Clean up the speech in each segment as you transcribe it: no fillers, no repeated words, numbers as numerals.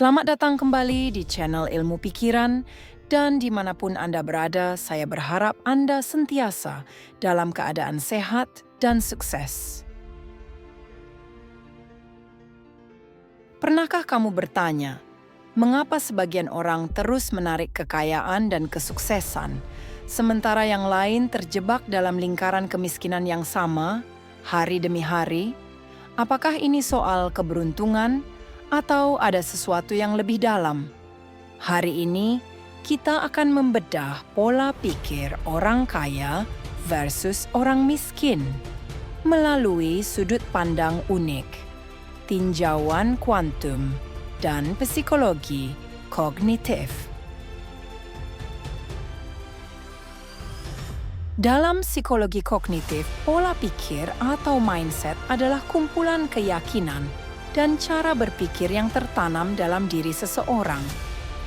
Selamat datang kembali di channel Ilmu Pikiran, dan dimanapun Anda berada, saya berharap Anda sentiasa dalam keadaan sehat dan sukses. Pernahkah kamu bertanya, mengapa sebagian orang terus menarik kekayaan dan kesuksesan, sementara yang lain terjebak dalam lingkaran kemiskinan yang sama, hari demi hari? Apakah ini soal keberuntungan, atau ada sesuatu yang lebih dalam? Hari ini, kita akan membedah pola pikir orang kaya versus orang miskin melalui sudut pandang unik, tinjauan kuantum, dan psikologi kognitif. Dalam psikologi kognitif, pola pikir atau mindset adalah kumpulan keyakinan dan cara berpikir yang tertanam dalam diri seseorang,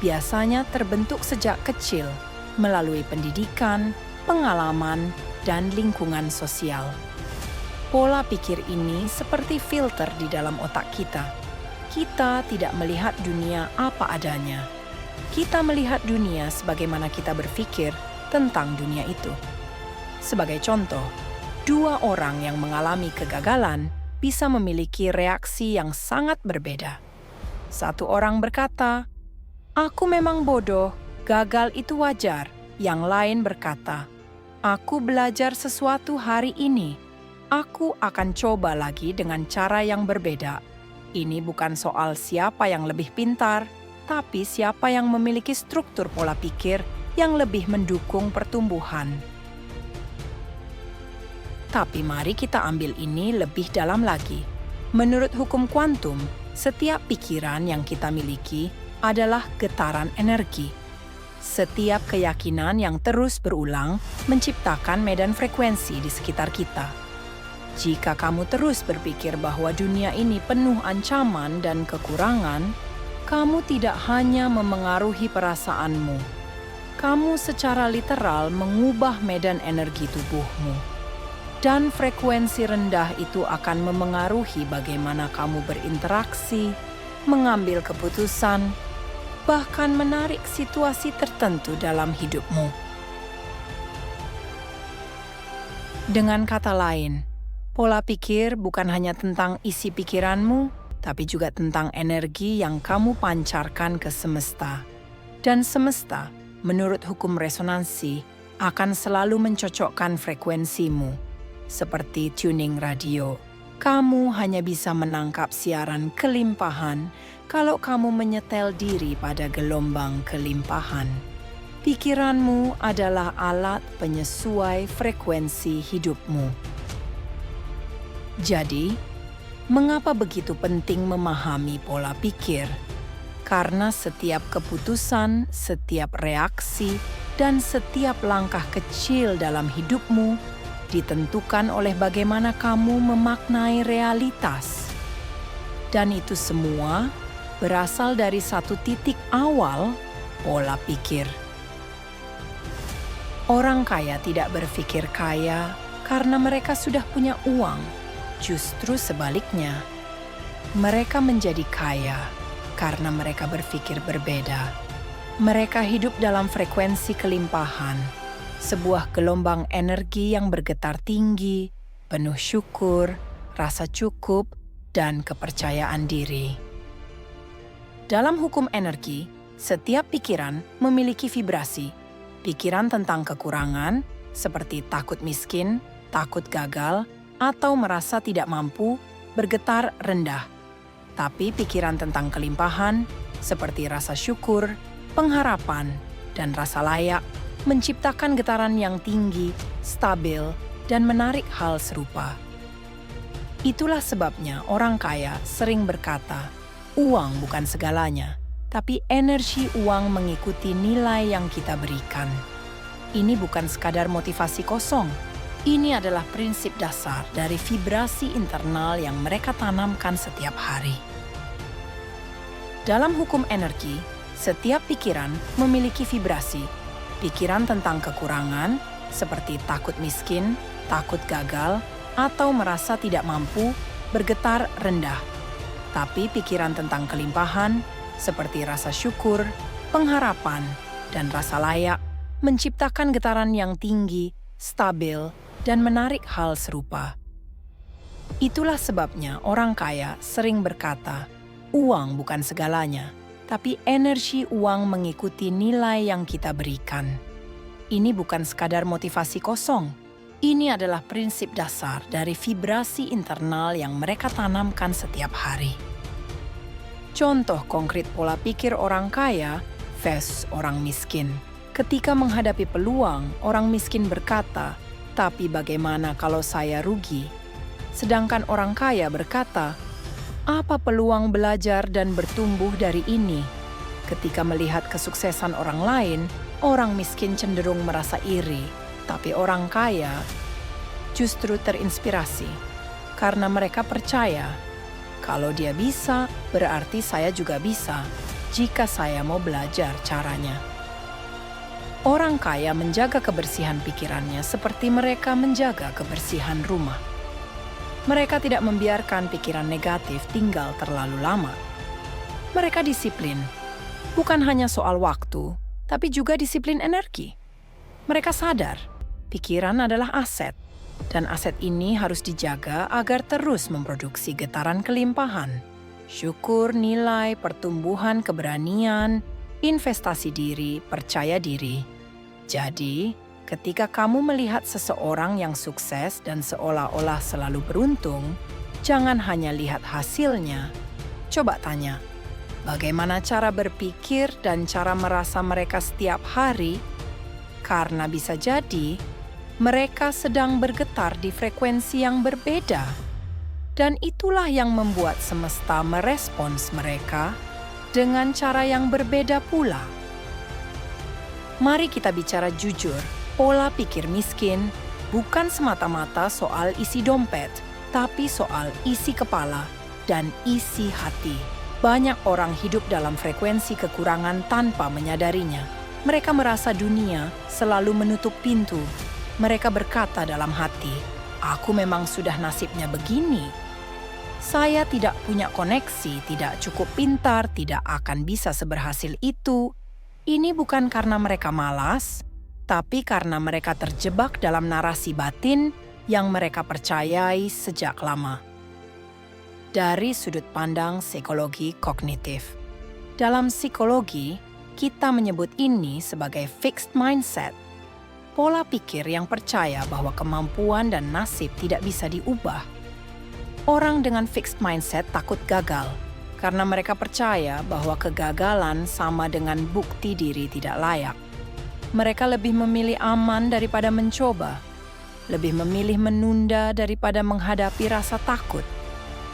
biasanya terbentuk sejak kecil melalui pendidikan, pengalaman, dan lingkungan sosial. Pola pikir ini seperti filter di dalam otak kita. Kita tidak melihat dunia apa adanya. Kita melihat dunia sebagaimana kita berpikir tentang dunia itu. Sebagai contoh, dua orang yang mengalami kegagalan bisa memiliki reaksi yang sangat berbeda. Satu orang berkata, "Aku memang bodoh, gagal itu wajar." Yang lain berkata, "Aku belajar sesuatu hari ini. Aku akan coba lagi dengan cara yang berbeda." Ini bukan soal siapa yang lebih pintar, tapi siapa yang memiliki struktur pola pikir yang lebih mendukung pertumbuhan. Tapi mari kita ambil ini lebih dalam lagi. Menurut hukum kuantum, setiap pikiran yang kita miliki adalah getaran energi. Setiap keyakinan yang terus berulang menciptakan medan frekuensi di sekitar kita. Jika kamu terus berpikir bahwa dunia ini penuh ancaman dan kekurangan, kamu tidak hanya memengaruhi perasaanmu. Kamu secara literal mengubah medan energi tubuhmu. Dan frekuensi rendah itu akan memengaruhi bagaimana kamu berinteraksi, mengambil keputusan, bahkan menarik situasi tertentu dalam hidupmu. Dengan kata lain, pola pikir bukan hanya tentang isi pikiranmu, tapi juga tentang energi yang kamu pancarkan ke semesta. Dan semesta, menurut hukum resonansi, akan selalu mencocokkan frekuensimu. Seperti tuning radio, kamu hanya bisa menangkap siaran kelimpahan kalau kamu menyetel diri pada gelombang kelimpahan. Pikiranmu adalah alat penyesuai frekuensi hidupmu. Jadi, mengapa begitu penting memahami pola pikir? Karena setiap keputusan, setiap reaksi, dan setiap langkah kecil dalam hidupmu ditentukan oleh bagaimana kamu memaknai realitas. Dan itu semua berasal dari satu titik awal, pola pikir. Orang kaya tidak berpikir kaya karena mereka sudah punya uang. Justru sebaliknya, mereka menjadi kaya karena mereka berpikir berbeda. Mereka hidup dalam frekuensi kelimpahan, sebuah gelombang energi yang bergetar tinggi, penuh syukur, rasa cukup, dan kepercayaan diri. Dalam hukum energi, setiap pikiran memiliki vibrasi. Pikiran tentang kekurangan, seperti takut miskin, takut gagal, atau merasa tidak mampu, bergetar rendah. Tapi pikiran tentang kelimpahan, seperti rasa syukur, pengharapan, dan rasa layak, menciptakan getaran yang tinggi, stabil, dan menarik hal serupa. Itulah sebabnya orang kaya sering berkata, uang bukan segalanya, tapi energi uang mengikuti nilai yang kita berikan. Ini bukan sekadar motivasi kosong. Ini adalah prinsip dasar dari vibrasi internal yang mereka tanamkan setiap hari. Dalam hukum energi, setiap pikiran memiliki vibrasi. Pikiran tentang kekurangan, seperti takut miskin, takut gagal, atau merasa tidak mampu, bergetar rendah. Tapi pikiran tentang kelimpahan, seperti rasa syukur, pengharapan, dan rasa layak, menciptakan getaran yang tinggi, stabil, dan menarik hal serupa. Itulah sebabnya orang kaya sering berkata, uang bukan segalanya, tapi energi uang mengikuti nilai yang kita berikan. Ini bukan sekadar motivasi kosong. Ini adalah prinsip dasar dari vibrasi internal yang mereka tanamkan setiap hari. Contoh konkret pola pikir orang kaya versus orang miskin. Ketika menghadapi peluang, orang miskin berkata, "Tapi bagaimana kalau saya rugi?" Sedangkan orang kaya berkata, "Apa peluang belajar dan bertumbuh dari ini?" Ketika melihat kesuksesan orang lain, orang miskin cenderung merasa iri, tapi orang kaya justru terinspirasi karena mereka percaya, kalau dia bisa, berarti saya juga bisa jika saya mau belajar caranya. Orang kaya menjaga kebersihan pikirannya seperti mereka menjaga kebersihan rumah. Mereka tidak membiarkan pikiran negatif tinggal terlalu lama. Mereka disiplin, bukan hanya soal waktu, tapi juga disiplin energi. Mereka sadar, pikiran adalah aset, dan aset ini harus dijaga agar terus memproduksi getaran kelimpahan. Syukur, nilai, pertumbuhan, keberanian, investasi diri, percaya diri. Jadi, ketika kamu melihat seseorang yang sukses dan seolah-olah selalu beruntung, jangan hanya lihat hasilnya. Coba tanya, bagaimana cara berpikir dan cara merasa mereka setiap hari? Karena bisa jadi, mereka sedang bergetar di frekuensi yang berbeda. Dan itulah yang membuat semesta merespons mereka dengan cara yang berbeda pula. Mari kita bicara jujur, pola pikir miskin bukan semata-mata soal isi dompet, tapi soal isi kepala dan isi hati. Banyak orang hidup dalam frekuensi kekurangan tanpa menyadarinya. Mereka merasa dunia selalu menutup pintu. Mereka berkata dalam hati, "Aku memang sudah nasibnya begini. Saya tidak punya koneksi, tidak cukup pintar, tidak akan bisa seberhasil itu." Ini bukan karena mereka malas, tapi karena mereka terjebak dalam narasi batin yang mereka percayai sejak lama. Dari sudut pandang psikologi kognitif. Dalam psikologi, kita menyebut ini sebagai fixed mindset. Pola pikir yang percaya bahwa kemampuan dan nasib tidak bisa diubah. Orang dengan fixed mindset takut gagal, karena mereka percaya bahwa kegagalan sama dengan bukti diri tidak layak. Mereka lebih memilih aman daripada mencoba, lebih memilih menunda daripada menghadapi rasa takut,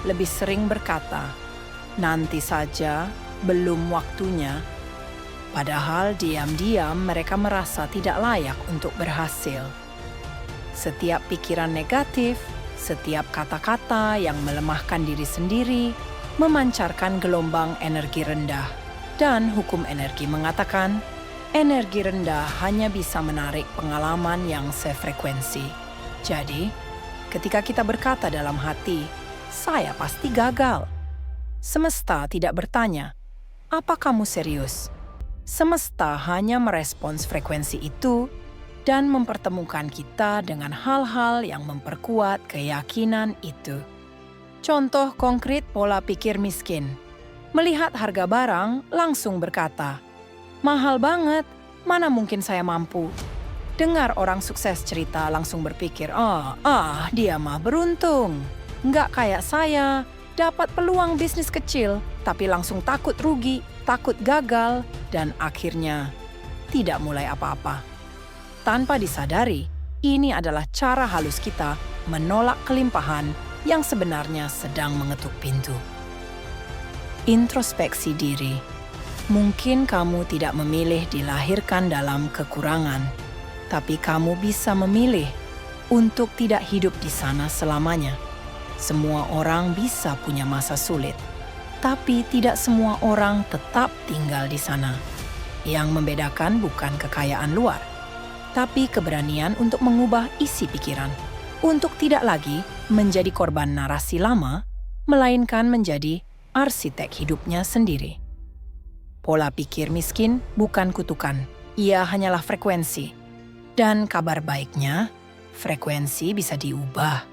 lebih sering berkata, "Nanti saja, belum waktunya." Padahal diam-diam mereka merasa tidak layak untuk berhasil. Setiap pikiran negatif, setiap kata-kata yang melemahkan diri sendiri, memancarkan gelombang energi rendah. Dan hukum energi mengatakan, energi rendah hanya bisa menarik pengalaman yang sefrekuensi. Jadi, ketika kita berkata dalam hati, "Saya pasti gagal," semesta tidak bertanya, "Apa kamu serius?" Semesta hanya merespons frekuensi itu dan mempertemukan kita dengan hal-hal yang memperkuat keyakinan itu. Contoh konkret pola pikir miskin. Melihat harga barang, langsung berkata, "Mahal banget, mana mungkin saya mampu." Dengar orang sukses cerita, langsung berpikir, dia mah beruntung. Nggak kayak saya, dapat peluang bisnis kecil, tapi langsung takut rugi, takut gagal, dan akhirnya tidak mulai apa-apa. Tanpa disadari, ini adalah cara halus kita menolak kelimpahan yang sebenarnya sedang mengetuk pintu. Introspeksi diri. Mungkin kamu tidak memilih dilahirkan dalam kekurangan, tapi kamu bisa memilih untuk tidak hidup di sana selamanya. Semua orang bisa punya masa sulit, tapi tidak semua orang tetap tinggal di sana. Yang membedakan bukan kekayaan luar, tapi keberanian untuk mengubah isi pikiran, untuk tidak lagi menjadi korban narasi lama, melainkan menjadi arsitek hidupnya sendiri. Pola pikir miskin bukan kutukan, ia hanyalah frekuensi. Dan kabar baiknya, frekuensi bisa diubah.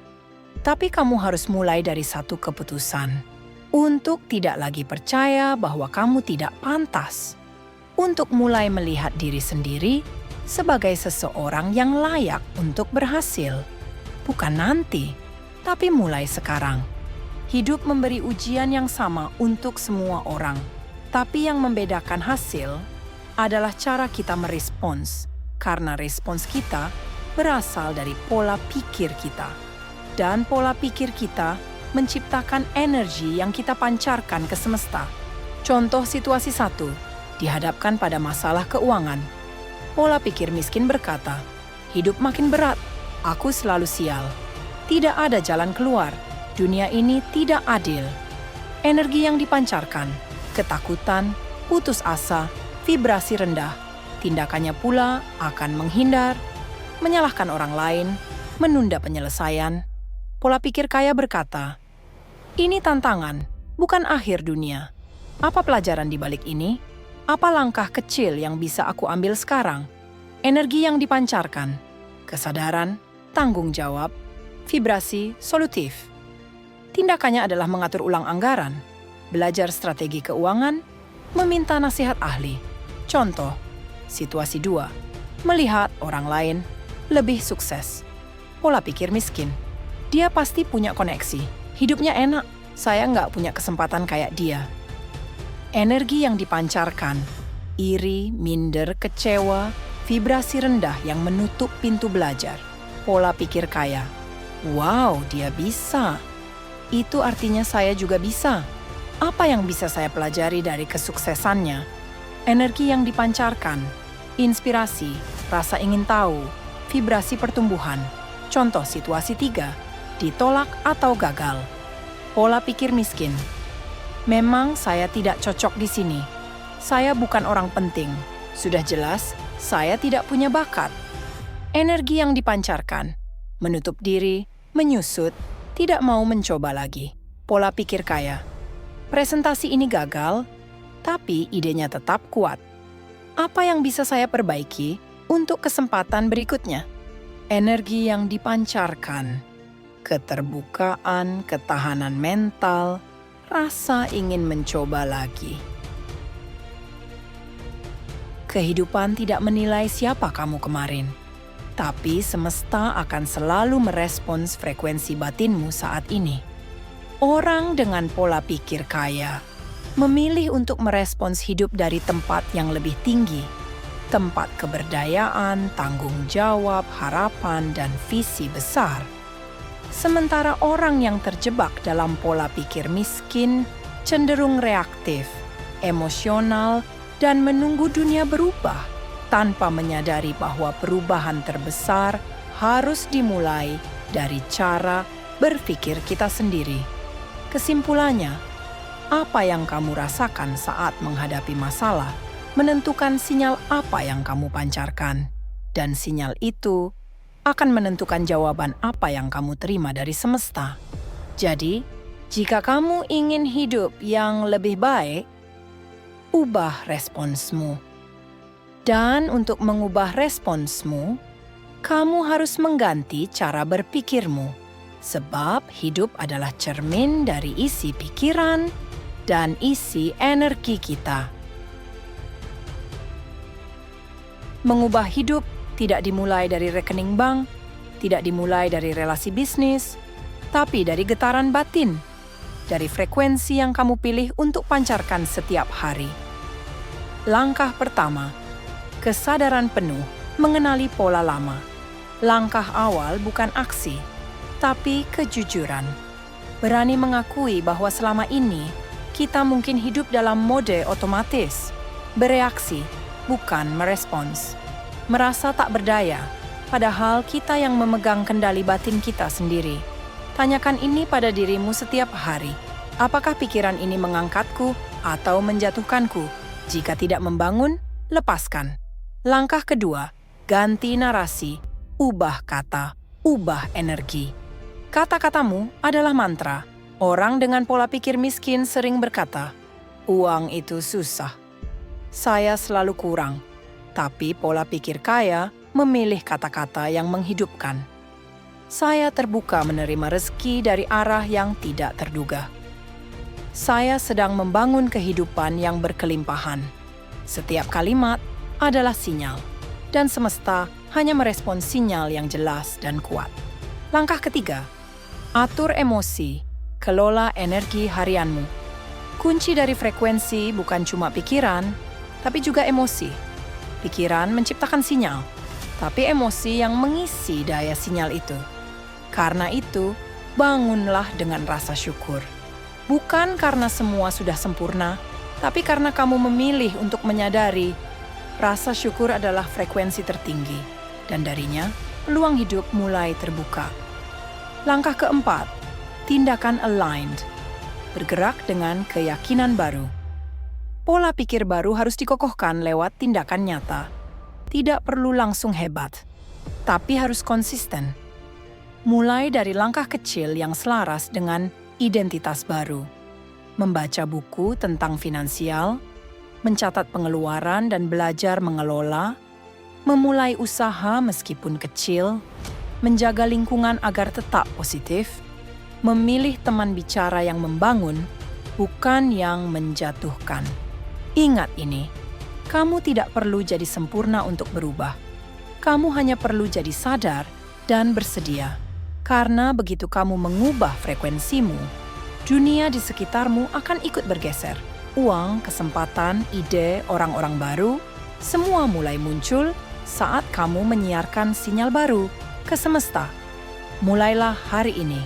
Tapi kamu harus mulai dari satu keputusan. Untuk tidak lagi percaya bahwa kamu tidak pantas. Untuk mulai melihat diri sendiri sebagai seseorang yang layak untuk berhasil. Bukan nanti, tapi mulai sekarang. Hidup memberi ujian yang sama untuk semua orang. Tapi yang membedakan hasil adalah cara kita merespons. Karena respons kita berasal dari pola pikir kita. Dan pola pikir kita menciptakan energi yang kita pancarkan ke semesta. Contoh situasi 1, dihadapkan pada masalah keuangan. Pola pikir miskin berkata, hidup makin berat, aku selalu sial. Tidak ada jalan keluar, dunia ini tidak adil. Energi yang dipancarkan, ketakutan, putus asa, vibrasi rendah. Tindakannya pula akan menghindar, menyalahkan orang lain, menunda penyelesaian. Pola pikir kaya berkata, ini tantangan, bukan akhir dunia. Apa pelajaran di balik ini? Apa langkah kecil yang bisa aku ambil sekarang? Energi yang dipancarkan, kesadaran, tanggung jawab, vibrasi solutif. Tindakannya adalah mengatur ulang anggaran, belajar strategi keuangan, meminta nasihat ahli. Contoh, situasi 2, melihat orang lain lebih sukses. Pola pikir miskin, dia pasti punya koneksi, hidupnya enak, saya nggak punya kesempatan kayak dia. Energi yang dipancarkan, iri, minder, kecewa, vibrasi rendah yang menutup pintu belajar. Pola pikir kaya, wow, dia bisa. Itu artinya saya juga bisa. Apa yang bisa saya pelajari dari kesuksesannya? Energi yang dipancarkan, inspirasi, rasa ingin tahu, vibrasi pertumbuhan. Contoh situasi 3, ditolak atau gagal. Pola pikir miskin, memang saya tidak cocok di sini. Saya bukan orang penting. Sudah jelas, saya tidak punya bakat. Energi yang dipancarkan, menutup diri, menyusut, tidak mau mencoba lagi. Pola pikir kaya, presentasi ini gagal, tapi idenya tetap kuat. Apa yang bisa saya perbaiki untuk kesempatan berikutnya? Energi yang dipancarkan, keterbukaan, ketahanan mental, rasa ingin mencoba lagi. Kehidupan tidak menilai siapa kamu kemarin, tapi semesta akan selalu merespons frekuensi batinmu saat ini. Orang dengan pola pikir kaya memilih untuk merespons hidup dari tempat yang lebih tinggi, tempat keberdayaan, tanggung jawab, harapan, dan visi besar. Sementara orang yang terjebak dalam pola pikir miskin cenderung reaktif, emosional, dan menunggu dunia berubah tanpa menyadari bahwa perubahan terbesar harus dimulai dari cara berpikir kita sendiri. Kesimpulannya, apa yang kamu rasakan saat menghadapi masalah menentukan sinyal apa yang kamu pancarkan, dan sinyal itu akan menentukan jawaban apa yang kamu terima dari semesta. Jadi, jika kamu ingin hidup yang lebih baik, ubah responsmu. Dan untuk mengubah responsmu, kamu harus mengganti cara berpikirmu. Sebab hidup adalah cermin dari isi pikiran dan isi energi kita. Mengubah hidup tidak dimulai dari rekening bank, tidak dimulai dari relasi bisnis, tapi dari getaran batin, dari frekuensi yang kamu pilih untuk pancarkan setiap hari. Langkah pertama, kesadaran penuh mengenali pola lama. Langkah awal bukan aksi, tapi kejujuran. Berani mengakui bahwa selama ini kita mungkin hidup dalam mode otomatis, bereaksi, bukan merespons. Merasa tak berdaya, padahal kita yang memegang kendali batin kita sendiri. Tanyakan ini pada dirimu setiap hari. Apakah pikiran ini mengangkatku atau menjatuhkanku? Jika tidak membangun, lepaskan. Langkah kedua, ganti narasi, ubah kata, ubah energi. Kata-katamu adalah mantra. Orang dengan pola pikir miskin sering berkata, uang itu susah. Saya selalu kurang, tapi pola pikir kaya memilih kata-kata yang menghidupkan. Saya terbuka menerima rezeki dari arah yang tidak terduga. Saya sedang membangun kehidupan yang berkelimpahan. Setiap kalimat adalah sinyal, dan semesta hanya merespons sinyal yang jelas dan kuat. Langkah ketiga, atur emosi, kelola energi harianmu. Kunci dari frekuensi bukan cuma pikiran, tapi juga emosi. Pikiran menciptakan sinyal, tapi emosi yang mengisi daya sinyal itu. Karena itu, bangunlah dengan rasa syukur. Bukan karena semua sudah sempurna, tapi karena kamu memilih untuk menyadari rasa syukur adalah frekuensi tertinggi, dan darinya peluang hidup mulai terbuka. Langkah keempat, tindakan aligned. Bergerak dengan keyakinan baru. Pola pikir baru harus dikokohkan lewat tindakan nyata. Tidak perlu langsung hebat, tapi harus konsisten. Mulai dari langkah kecil yang selaras dengan identitas baru. Membaca buku tentang finansial, mencatat pengeluaran dan belajar mengelola, memulai usaha meskipun kecil, menjaga lingkungan agar tetap positif, memilih teman bicara yang membangun, bukan yang menjatuhkan. Ingat ini, kamu tidak perlu jadi sempurna untuk berubah. Kamu hanya perlu jadi sadar dan bersedia. Karena begitu kamu mengubah frekuensimu, dunia di sekitarmu akan ikut bergeser. Uang, kesempatan, ide, orang-orang baru, semua mulai muncul saat kamu menyiarkan sinyal baru ke semesta. Mulailah hari ini,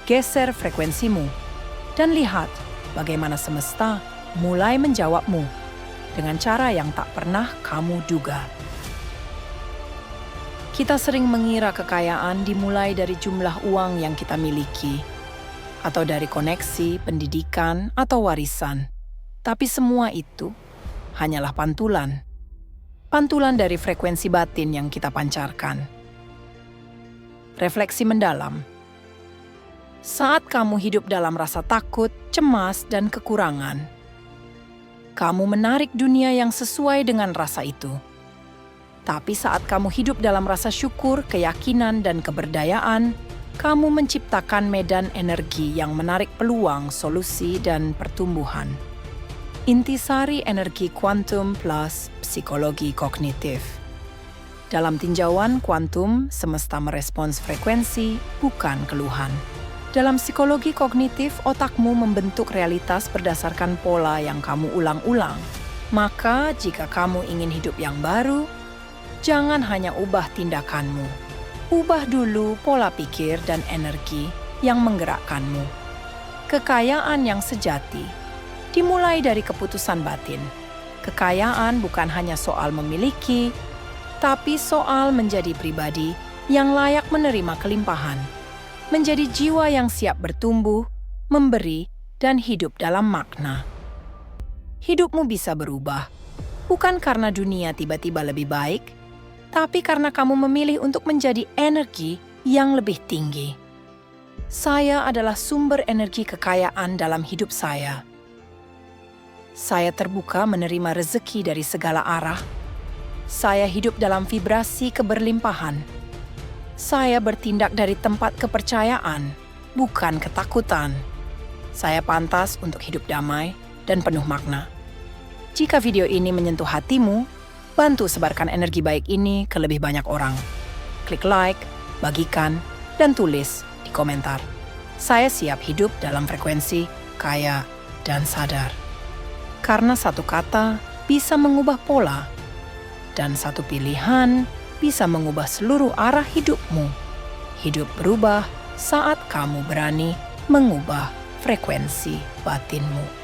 geser frekuensimu, dan lihat bagaimana semesta mulai menjawabmu dengan cara yang tak pernah kamu duga. Kita sering mengira kekayaan dimulai dari jumlah uang yang kita miliki, atau dari koneksi, pendidikan, atau warisan. Tapi semua itu hanyalah pantulan. Pantulan dari frekuensi batin yang kita pancarkan. Refleksi mendalam. Saat kamu hidup dalam rasa takut, cemas, dan kekurangan, kamu menarik dunia yang sesuai dengan rasa itu. Tapi saat kamu hidup dalam rasa syukur, keyakinan, dan keberdayaan, kamu menciptakan medan energi yang menarik peluang, solusi, dan pertumbuhan. Intisari energi kuantum plus psikologi kognitif. Dalam tinjauan kuantum, semesta merespons frekuensi, bukan keluhan. Dalam psikologi kognitif, otakmu membentuk realitas berdasarkan pola yang kamu ulang-ulang. Maka, jika kamu ingin hidup yang baru, jangan hanya ubah tindakanmu. Ubah dulu pola pikir dan energi yang menggerakkanmu. Kekayaan yang sejati dimulai dari keputusan batin. Kekayaan bukan hanya soal memiliki, tapi soal menjadi pribadi yang layak menerima kelimpahan. Menjadi jiwa yang siap bertumbuh, memberi, dan hidup dalam makna. Hidupmu bisa berubah, bukan karena dunia tiba-tiba lebih baik, tapi karena kamu memilih untuk menjadi energi yang lebih tinggi. Saya adalah sumber energi kekayaan dalam hidup saya. Saya terbuka menerima rezeki dari segala arah. Saya hidup dalam vibrasi keberlimpahan. Saya bertindak dari tempat kepercayaan, bukan ketakutan. Saya pantas untuk hidup damai dan penuh makna. Jika video ini menyentuh hatimu, bantu sebarkan energi baik ini ke lebih banyak orang. Klik like, bagikan, dan tulis di komentar. Saya siap hidup dalam frekuensi, kaya, dan sadar. Karena satu kata bisa mengubah pola, dan satu pilihan bisa mengubah seluruh arah hidupmu. Hidup berubah saat kamu berani mengubah frekuensi batinmu.